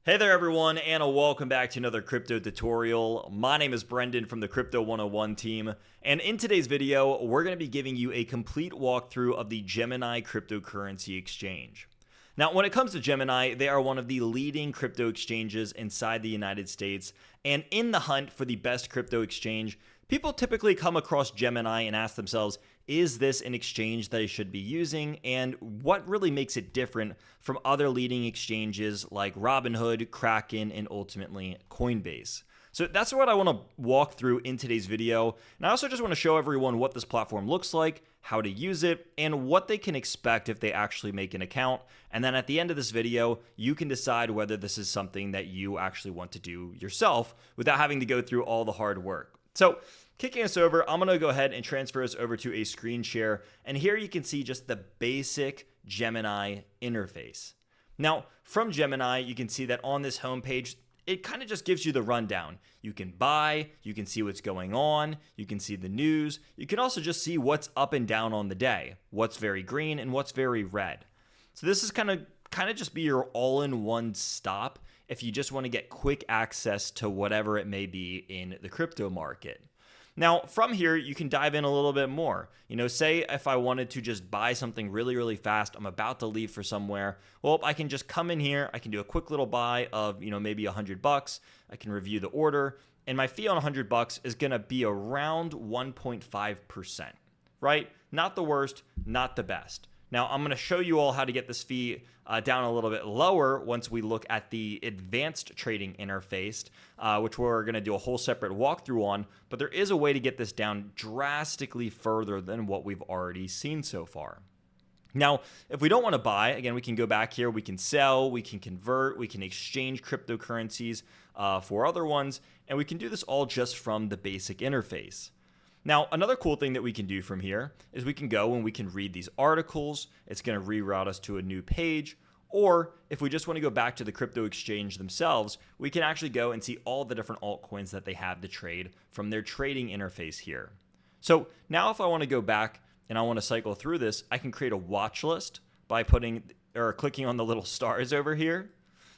Hey there everyone, and welcome back to another crypto tutorial. My name is Brendan from the Crypto 101 team, and in today's video, we're going to be giving you a complete walkthrough of the Gemini cryptocurrency exchange. Now, when it comes to Gemini, they are one of the leading crypto exchanges inside the United States, and in the hunt for the best crypto exchange, people typically come across Gemini and ask themselves, is this an exchange that I should be using? And what really makes it different from other leading exchanges like Robinhood, Kraken, and ultimately Coinbase? So that's what I want to walk through in today's video. And I also just want to show everyone what this platform looks like, how to use it, and what they can expect if they actually make an account. And then at the end of this video, you can decide whether this is something that you actually want to do yourself without having to go through all the hard work. So kicking us over, I'm going to go ahead and transfer us over to a screen share. And here you can see just the basic Gemini interface. Now, from Gemini, you can see that on this homepage, it kind of just gives you the rundown. You can buy, you can see what's going on, you can see the news. You can also just see what's up and down on the day, what's very green and what's very red. So this is kind of just be your all-in-one stop if you just want to get quick access to whatever it may be in the crypto market. Now, from here, you can dive in a little bit more. Say if I wanted to just buy something really, really fast, I'm about to leave for somewhere. Well, I can just come in here. I can do a quick little buy of, maybe $100. I can review the order, and my fee on $100 is going to be around 1.5%, right? Not the worst, not the best. Now, I'm going to show you all how to get this fee down a little bit lower once we look at the advanced trading interface, which we're going to do a whole separate walkthrough on. But there is a way to get this down drastically further than what we've already seen so far. Now, if we don't want to buy, again, we can go back here. We can sell, we can convert, we can exchange cryptocurrencies for other ones, and we can do this all just from the basic interface. Now, another cool thing that we can do from here is we can go and we can read these articles. It's going to reroute us to a new page. Or if we just want to go back to the crypto exchange themselves, we can actually go and see all the different altcoins that they have to trade from their trading interface here. So now if I want to go back and I want to cycle through this, I can create a watch list by clicking on the little stars over here.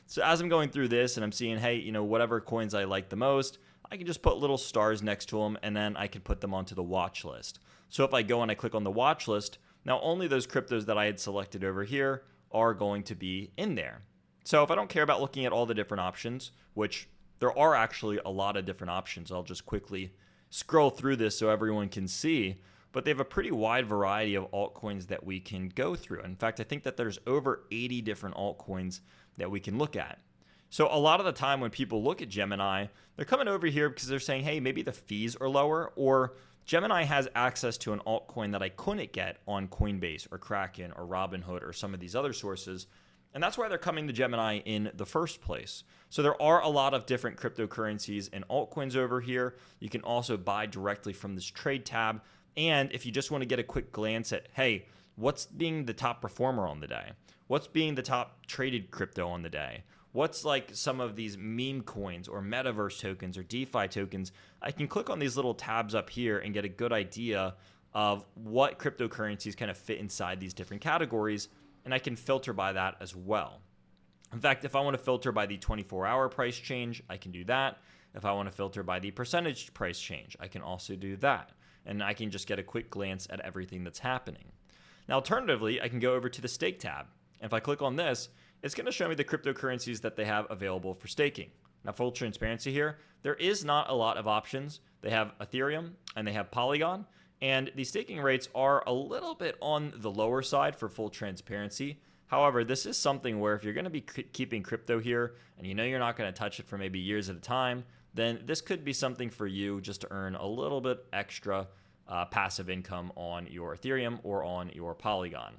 So as I'm going through this and I'm seeing, hey, whatever coins I like the most, I can just put little stars next to them, and then I can put them onto the watch list. So if I go and I click on the watch list, now only those cryptos that I had selected over here are going to be in there. So if I don't care about looking at all the different options, which there are actually a lot of different options, I'll just quickly scroll through this so everyone can see, but they have a pretty wide variety of altcoins that we can go through. In fact, I think that there's over 80 different altcoins that we can look at. So a lot of the time when people look at Gemini, they're coming over here because they're saying, hey, maybe the fees are lower, or Gemini has access to an altcoin that I couldn't get on Coinbase or Kraken or Robinhood or some of these other sources. And that's why they're coming to Gemini in the first place. So there are a lot of different cryptocurrencies and altcoins over here. You can also buy directly from this trade tab. And if you just want to get a quick glance at, hey, what's being the top performer on the day? What's being the top traded crypto on the day? What's like some of these meme coins or metaverse tokens or DeFi tokens? I can click on these little tabs up here and get a good idea of what cryptocurrencies kind of fit inside these different categories, and I can filter by that as well. In fact, if I want to filter by the 24-hour price change, I can do that. If I want to filter by the percentage price change, I can also do that. And I can just get a quick glance at everything that's happening. Now, alternatively, I can go over to the stake tab. And if I click on this, it's going to show me the cryptocurrencies that they have available for staking. Now, full transparency here, there is not a lot of options. They have Ethereum and they have Polygon, and the staking rates are a little bit on the lower side for full transparency. However, this is something where if you're going to be keeping crypto here and you're not going to touch it for maybe years at a time, then this could be something for you just to earn a little bit extra passive income on your Ethereum or on your Polygon.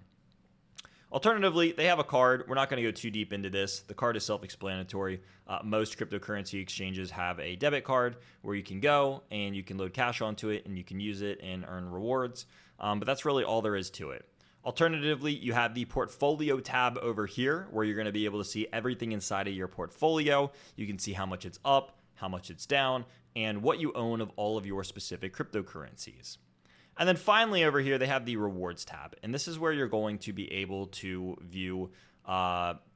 Alternatively, they have a card. We're not going to go too deep into this. The card is self-explanatory. Most cryptocurrency exchanges have a debit card where you can go and you can load cash onto it and you can use it and earn rewards. But that's really all there is to it. Alternatively, you have the portfolio tab over here where you're going to be able to see everything inside of your portfolio. You can see how much it's up, how much it's down, and what you own of all of your specific cryptocurrencies. And then finally over here, they have the rewards tab. And this is where you're going to be able to view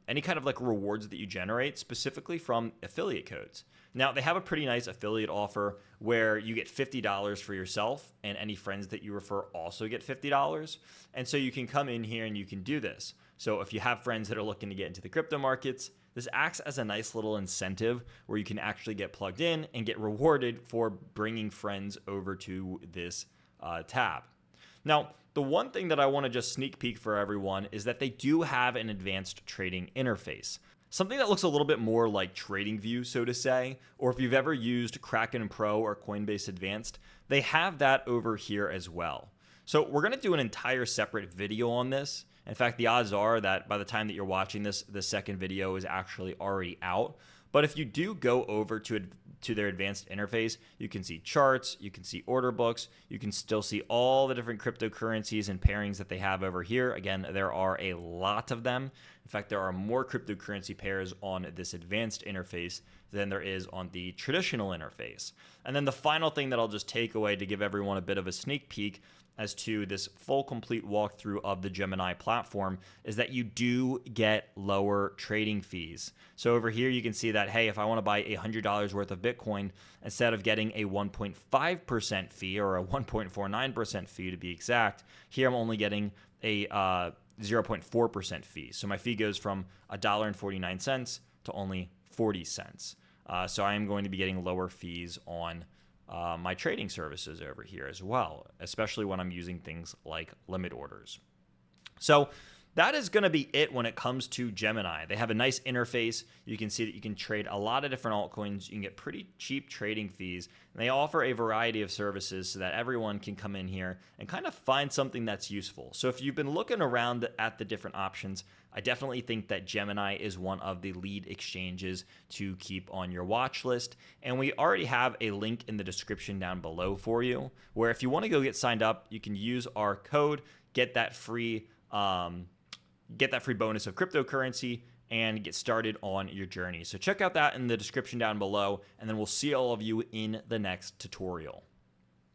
any kind of like rewards that you generate specifically from affiliate codes. Now, they have a pretty nice affiliate offer where you get $50 for yourself, and any friends that you refer also get $50. And so you can come in here and you can do this. So if you have friends that are looking to get into the crypto markets, this acts as a nice little incentive where you can actually get plugged in and get rewarded for bringing friends over to this tab. Now, the one thing that I want to just sneak peek for everyone is that they do have an advanced trading interface. Something that looks a little bit more like TradingView, so to say, or if you've ever used Kraken Pro or Coinbase Advanced, they have that over here as well. So we're going to do an entire separate video on this. In fact, the odds are that by the time that you're watching this, the second video is actually already out. But if you do go over to their advanced interface, you can see charts, you can see order books, you can still see all the different cryptocurrencies and pairings that they have over here. Again, there are a lot of them. In fact, there are more cryptocurrency pairs on this advanced interface than there is on the traditional interface. And then the final thing that I'll just take away to give everyone a bit of a sneak peek as to this full complete walkthrough of the Gemini platform is that you do get lower trading fees. So over here you can see that, hey, if I want to buy $100 worth of Bitcoin, instead of getting a 1.5% fee or a 1.49% fee to be exact, here I'm only getting a 0.4% fee. So my fee goes from $1.49 to only 40 cents. So I am going to be getting lower fees on my trading services over here as well, especially when I'm using things like limit orders. So that is going to be it when it comes to Gemini. They have a nice interface. You can see that you can trade a lot of different altcoins. You can get pretty cheap trading fees. And they offer a variety of services so that everyone can come in here and kind of find something that's useful. So if you've been looking around at the different options, I definitely think that Gemini is one of the lead exchanges to keep on your watch list. And we already have a link in the description down below for you, where if you want to go get signed up, you can use our code, get that free bonus of cryptocurrency, and get started on your journey. So check out that in the description down below, and then we'll see all of you in the next tutorial.